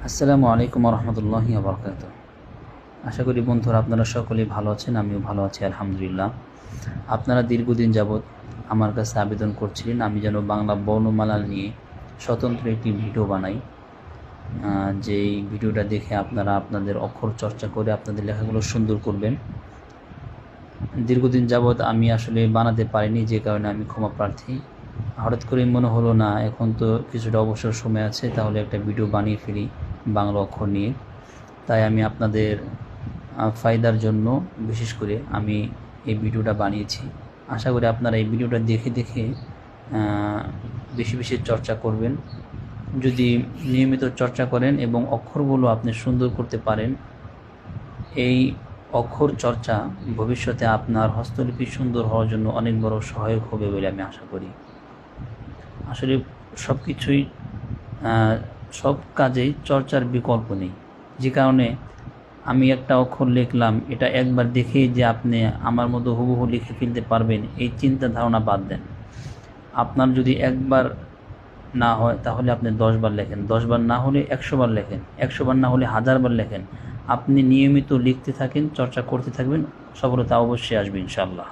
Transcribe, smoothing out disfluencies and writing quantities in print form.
আসসালামু আলাইকুম রহমতুল্লাহি ওয়া আশা করি বন্ধুরা আপনারা সকলেই ভালো আছেন, আমিও ভালো আছি আলহামদুলিল্লাহ। আপনারা দীর্ঘদিন যাবৎ আমার কাছে আবেদন করছিলেন আমি যেন বাংলা বর্ণমালা নিয়ে স্বতন্ত্র একটি ভিডিও বানাই, যেই ভিডিওটা দেখে আপনারা আপনাদের অক্ষর চর্চা করে আপনাদের লেখাগুলো সুন্দর করবেন। দীর্ঘদিন যাবৎ আমি আসলে বানাতে পারিনি, যে কারণে আমি ক্ষমা প্রার্থী। হঠাৎ করে মনে হলো না এখন তো কিছুটা অবসর সময় আছে, তাহলে একটা ভিডিও বানিয়ে ফেলি বাংলা অক্ষর নিয়ে। তাই আমি আপনাদের ফায়দার জন্য বিশেষ করে আমি এই ভিডিওটা বানিয়েছি। আশা করি আপনারা এই ভিডিওটা দেখে দেখে বেশি বেশি চর্চা করবেন। যদি নিয়মিত চর্চা করেন এবং অক্ষরগুলো আপনি সুন্দর করতে পারেন, এই অক্ষর চর্চা ভবিষ্যতে আপনার হস্তলিপি সুন্দর হওয়ার জন্য অনেক বড় সহায়ক হবে বলে আমি আশা করি। আসলে সব কাজেই চর্চার বিকল্প নেই, যে কারণে আমি একটা অক্ষর লিখলাম, এটা একবার দেখেই যে আপনি আমার মতো হুবহু লিখে ফেলতে পারবেন এই চিন্তা ধারণা বাদ দেন। আপনার যদি একবার না হয় তাহলে আপনি 10 বার লেখেন, 10 বার না হলে 100 বার লেখেন, 100 বার না হলে 1000 বার লেখেন। আপনি নিয়মিত লিখতে থাকেন, চর্চা করতে থাকবেন, সফলতা অবশ্যই আসবে ইনশাআল্লাহ।